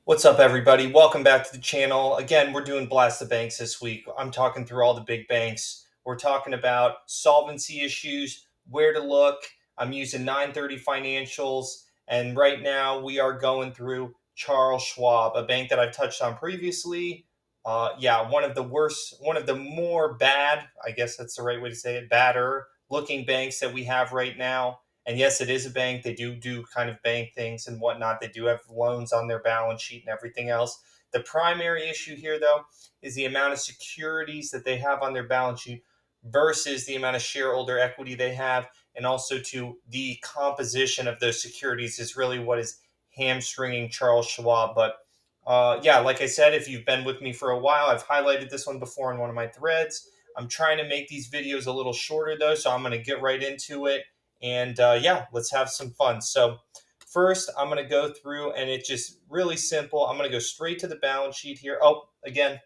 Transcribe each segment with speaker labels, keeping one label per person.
Speaker 1: What's up, everybody? Welcome back to the channel. Again, we're doing Blast the Banks this week. I'm talking through all the big banks. We're talking about solvency issues, where to look. I'm using 930 financials. And right now, we are going through Charles Schwab, a bank that I've touched on previously. One of the worst, one of the more bad, I guess that's the right way to say it, badder looking banks that we have right now. And yes, it is a bank. They do kind of bank things and whatnot. They do have loans on their balance sheet and everything else. The primary issue here, though, is the amount of securities that they have on their balance sheet versus the amount of shareholder equity they have, and also to the composition of those securities is really what is hamstringing Charles Schwab. But like I said, if you've been with me for a while, I've highlighted this one before in one of my threads. I'm trying to make these videos a little shorter, though, so I'm going to get right into it. And let's have some fun. So first, I'm going to go through, and it's just really simple. I'm going to go straight to the balance sheet here. Oh, again,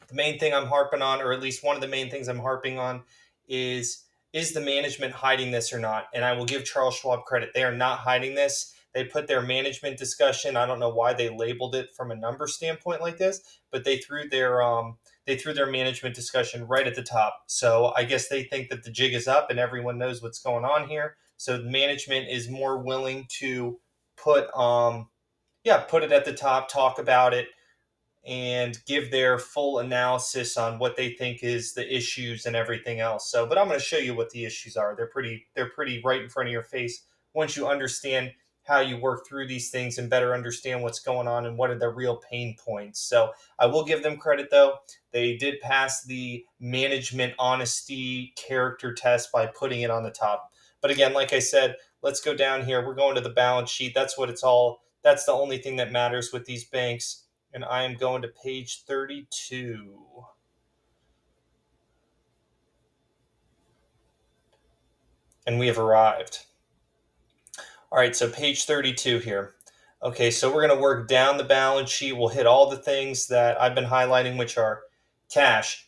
Speaker 1: the main thing I'm harping on, or at least one of the main things I'm harping on, is the management hiding this or not? And I will give Charles Schwab credit. They are not hiding this. They put their management discussion. I don't know why they labeled it from a number standpoint like this, but they threw their management discussion right at the top. So I guess they think that the jig is up and everyone knows what's going on here. So management is more willing to put put it at the top, talk about it, and give their full analysis on what they think is the issues and everything else. So, but I'm going to show you what the issues are. They're pretty right in front of your face once you understand how you work through these things and better understand what's going on and what are the real pain points. So, I will give them credit though. They did pass the management honesty character test by putting it on the top. But again, like I said, let's go down here. We're going to the balance sheet. That's the only thing that matters with these banks, and I am going to page 32. And we have arrived. All right, so page 32 here. Okay, so we're going to work down the balance sheet. We'll hit all the things that I've been highlighting, which are cash,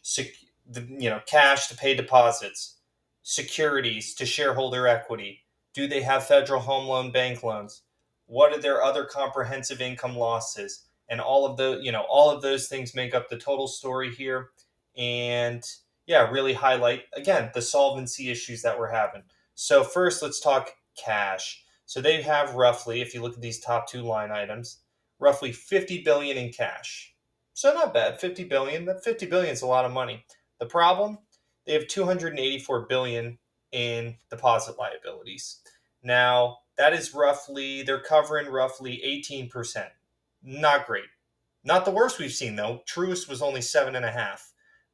Speaker 1: cash to pay deposits, securities to shareholder equity. Do they have federal home loan bank loans? What are their other comprehensive income losses? And all of those things make up the total story here. And really highlight again the solvency issues that we're having. So first, let's talk cash. So they have roughly, if you look at these top two line items, roughly 50 billion in cash. So not bad, 50 billion. That 50 billion is a lot of money. The problem, they have 284 billion in deposit liabilities. Now, that is roughly they're covering roughly 18%. Not great. Not the worst we've seen though. Truist was only 7.5.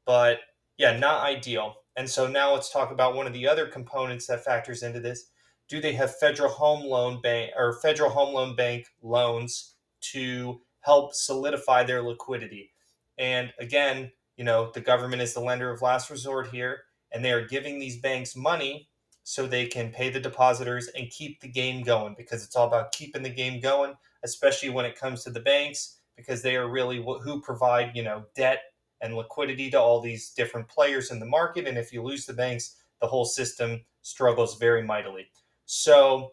Speaker 1: But yeah, not ideal. And so now let's talk about one of the other components that factors into this. Do they have federal home loan bank loans to help solidify their liquidity? And again, the government is the lender of last resort here, and they are giving these banks money so they can pay the depositors and keep the game going, because it's all about keeping the game going, especially when it comes to the banks, because they are really who provide, debt and liquidity to all these different players in the market. And if you lose the banks, the whole system struggles very mightily. So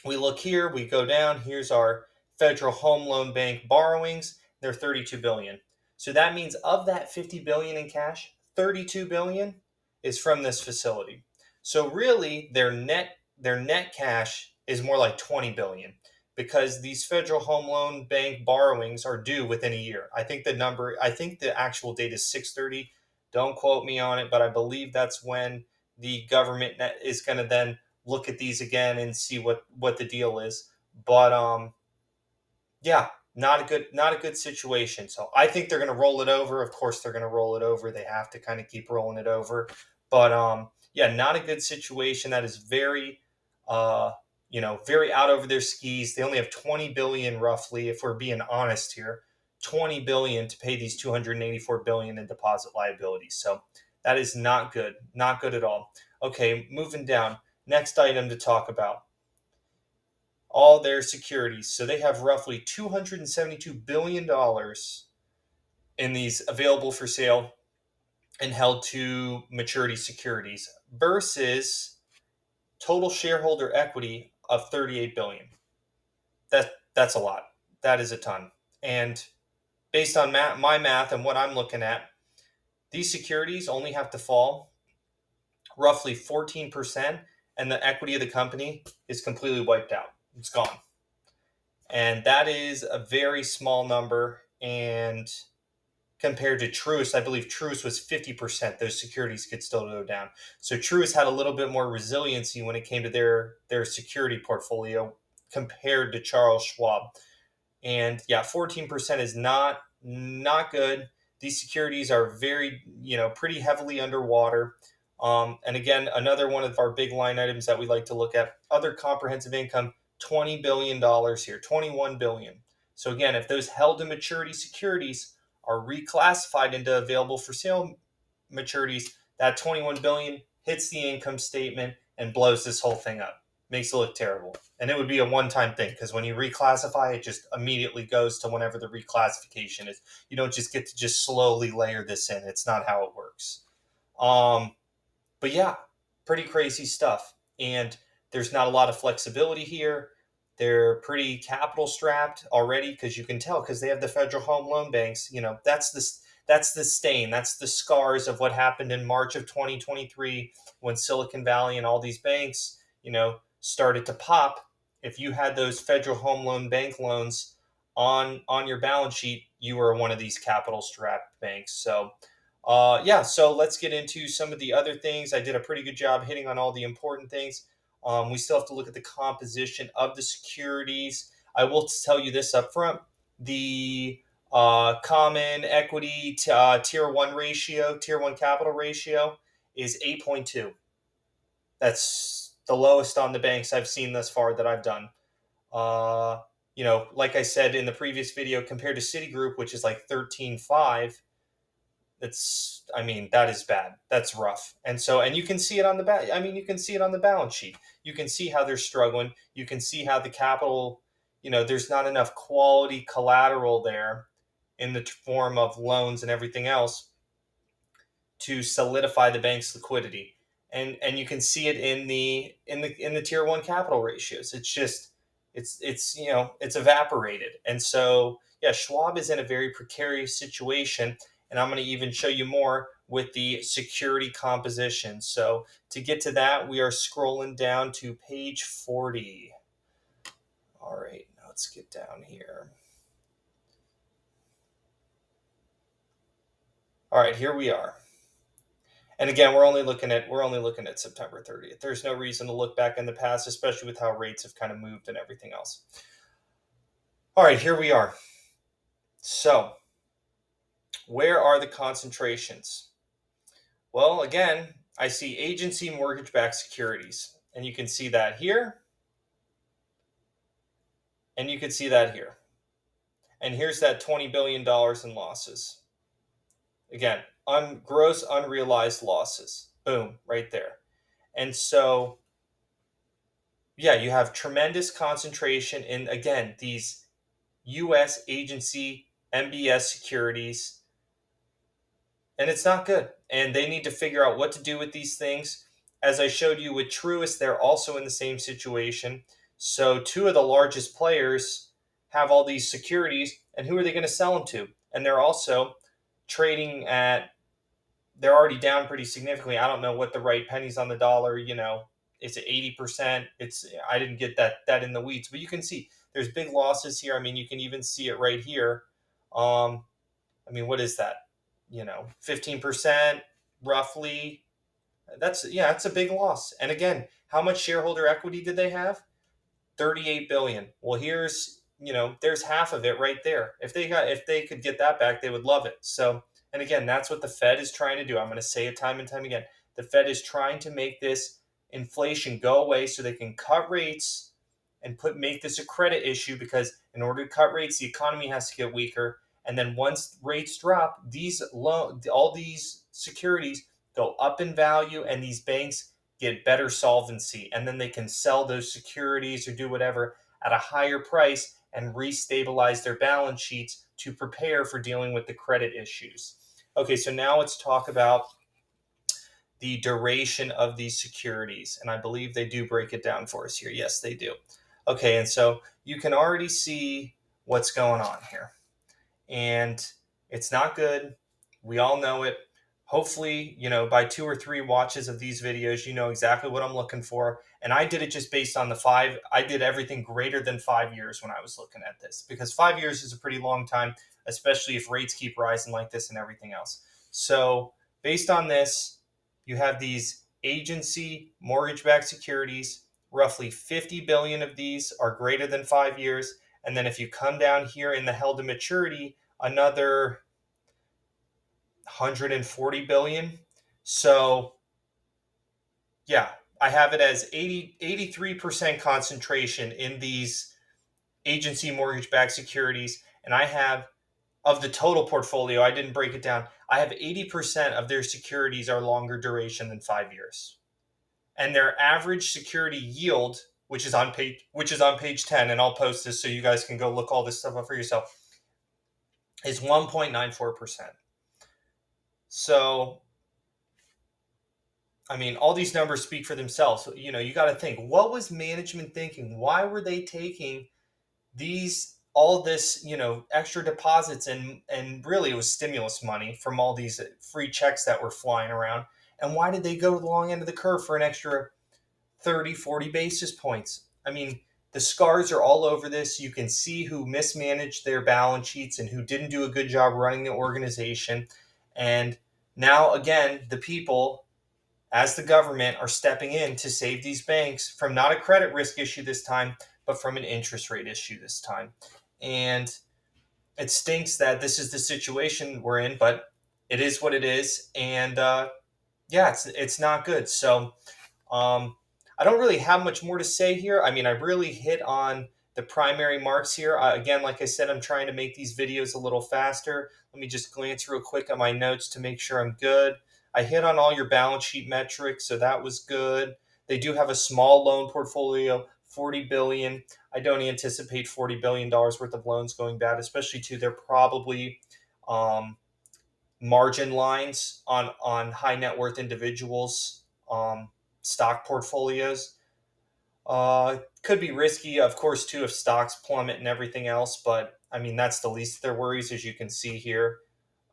Speaker 1: we look here, we go down, here's our federal home loan bank borrowings. They're 32 billion. So that means of that 50 billion in cash, 32 billion is from this facility. So really their net cash is more like 20 billion, because these federal home loan bank borrowings are due within a year. I think the actual date is 6/30. Don't quote me on it, but I believe that's when the government is going to then look at these again and see what the deal is. But not a good situation. So I think they're going to roll it over. Of course, they're going to roll it over. They have to kind of keep rolling it over. But not a good situation. That is very very out over their skis. They only have 20 billion roughly, if we're being honest here. 20 billion to pay these 284 billion in deposit liabilities. So that is not good. Not good at all. Okay, moving down. Next item to talk about, all their securities. So they have roughly $272 billion in these available for sale and held to maturity securities versus total shareholder equity of 38 billion. That's a lot. That is a ton. And based on my math and what I'm looking at, these securities only have to fall roughly 14%, and the equity of the company is completely wiped out. It's gone. And that is a very small number. And compared to Truist, I believe Truist was 50%. Those securities could still go down. So Truist had a little bit more resiliency when it came to their security portfolio compared to Charles Schwab. And yeah, 14% is not good. These securities are very, pretty heavily underwater. And again, another one of our big line items that we like to look at, other comprehensive income, $20 billion here, $21 billion. So again, if those held to maturity securities are reclassified into available for sale maturities, that 21 billion hits the income statement and blows this whole thing up. Makes it look terrible. And it would be a one-time thing, because when you reclassify, it just immediately goes to whenever the reclassification is. You don't just get to just slowly layer this in. It's not how it works. But yeah, pretty crazy stuff. And there's not a lot of flexibility here. They're pretty capital strapped already, because you can tell, because they have the federal home loan banks. That's the stain. That's the scars of what happened in March of 2023 when Silicon Valley and all these banks, started to pop. If you had those federal home loan bank loans on your balance sheet, you were one of these capital strapped banks. So so let's get into some of the other things. I did a pretty good job hitting on all the important things. We still have to look at the composition of the securities. I will tell you this up front. The common equity tier 1 ratio, tier 1 capital ratio is 8.2. That's the lowest on the banks I've seen thus far that I've done. Like I said in the previous video, compared to Citigroup, which is like 13.5, that is bad. That's rough. And you can see it on you can see it on the balance sheet. You can see how they're struggling. You can see how the capital, there's not enough quality collateral there in the form of loans and everything else to solidify the bank's liquidity. And you can see it in the tier 1 capital ratios. It's just it's evaporated. And so yeah, Schwab is in a very precarious situation. And I'm going to even show you more with the security composition. So to get to that, we are scrolling down to page 40. All right, now let's get down here. All right, here we are. And again, we're only looking at September 30th. There's no reason to look back in the past, especially with how rates have kind of moved and everything else. All right, here we are. So where are the concentrations? Well, again, I see agency mortgage-backed securities, and you can see that here, and you can see that here. And here's that $20 billion in losses. Again, gross unrealized losses. Boom, right there. And so, yeah, you have tremendous concentration in, again, these U.S. agency MBS securities. And it's not good. And they need to figure out what to do with these things. As I showed you with Truist, they're also in the same situation. So two of the largest players have all these securities, and who are they going to sell them to? And they're also trading they're already down pretty significantly. I don't know what the right pennies on the dollar, is it 80%? I didn't get that in the weeds, but you can see there's big losses here. You can even see it right here. What is that? 15% roughly. That's a big loss. And again, how much shareholder equity did they have? 38 billion. Well, there's half of it right there. If they could get that back, they would love it. So, and again, that's what the Fed is trying to do. I'm going to say it time and time again. The Fed is trying to make this inflation go away so they can cut rates and make this a credit issue, because in order to cut rates, the economy has to get weaker. And then once rates drop, all these securities go up in value, and these banks get better solvency, and then they can sell those securities or do whatever at a higher price and restabilize their balance sheets to prepare for dealing with the credit issues. Okay, so now let's talk about the duration of these securities, and I believe they do break it down for us here. Yes, they do. Okay, and so you can already see what's going on here. And it's not good. We all know it. Hopefully, by 2 or 3 watches of these videos, you know exactly what I'm looking for. And I did it just based on I did everything greater than 5 years when I was looking at this, because 5 years is a pretty long time, especially if rates keep rising like this and everything else. So based on this, you have these agency mortgage-backed securities. Roughly 50 billion of these are greater than 5 years. And then if you come down here in the held to maturity, another 140 billion. So yeah, I have it as 83% concentration in these agency mortgage-backed securities. And I have, of the total portfolio, I didn't break it down, I have 80% of their securities are longer duration than 5 years. And their average security yield, which is on page 10, and I'll post this so you guys can go look all this stuff up for yourself, is 1.94%. So, I mean, all these numbers speak for themselves. So, you got to think, what was management thinking? Why were they taking all this, extra deposits, and really it was stimulus money from all these free checks that were flying around? And why did they go to the long end of the curve for an extra 30, 40 basis points? I mean, the scars are all over this. You can see who mismanaged their balance sheets and who didn't do a good job running the organization. And now, again, the people, as the government, are stepping in to save these banks from not a credit risk issue this time, but from an interest rate issue this time. And it stinks that this is the situation we're in, but it is what it is. And yeah, it's not good. So I don't really have much more to say here. I mean, I really hit on the primary marks here. Again, like I said, I'm trying to make these videos a little faster. Let me just glance real quick at my notes to make sure I'm good. I hit on all your balance sheet metrics, so that was good. They do have a small loan portfolio, 40 billion. I don't anticipate $40 billion worth of loans going bad, especially to their probably margin lines on high net worth individuals' stock portfolios. Could be risky, of course, too, if stocks plummet and everything else. But I mean, that's the least of their worries, as you can see here.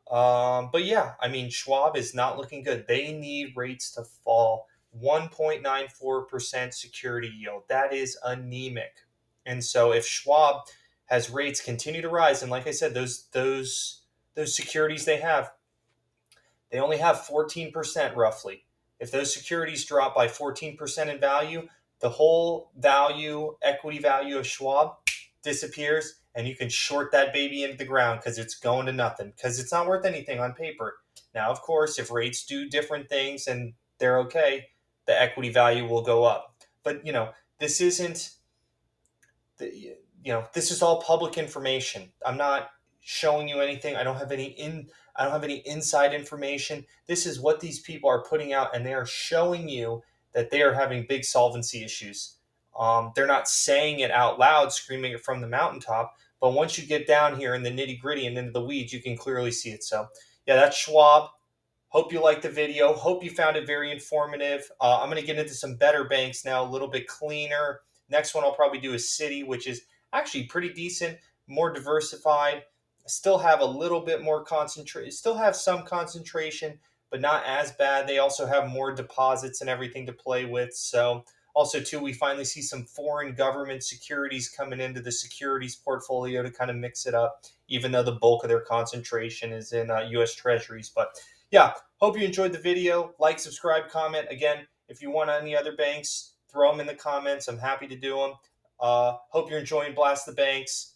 Speaker 1: But yeah, I mean, Schwab is not looking good. They need rates to fall. 1.94% security yield. That is anemic. And so if Schwab has rates continue to rise, and like I said, those securities they only have 14% roughly. If those securities drop by 14% in value, the whole equity value of Schwab disappears, and you can short that baby into the ground because it's going to nothing, because it's not worth anything on paper. Now, of course, if rates do different things and they're okay, the equity value will go up. But, this isn't, this is all public information. I'm not showing you anything. I don't have any inside information. This is what these people are putting out, and they are showing you that they are having big solvency issues. They're not saying it out loud, screaming it from the mountaintop, but once you get down here in the nitty gritty and into the weeds, you can clearly see it. So yeah, that's Schwab. Hope you liked the video. Hope you found it very informative. I'm going to get into some better banks now, a little bit cleaner. Next one I'll probably do is Citi, which is actually pretty decent, more diversified. Still have a little bit more concentration, still have some concentration, but not as bad. They also have more deposits and everything to play with. So also too, we finally see some foreign government securities coming into the securities portfolio to kind of mix it up, even though the bulk of their concentration is in U.S. Treasuries. But yeah, hope you enjoyed the video. Like, subscribe, comment. Again, if you want any other banks, throw them in the comments. I'm happy to do them. Hope you're enjoying Blast the Banks.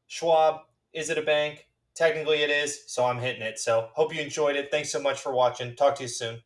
Speaker 1: Schwab, is it a bank? Technically it is, so I'm hitting it. So hope you enjoyed it. Thanks so much for watching. Talk to you soon.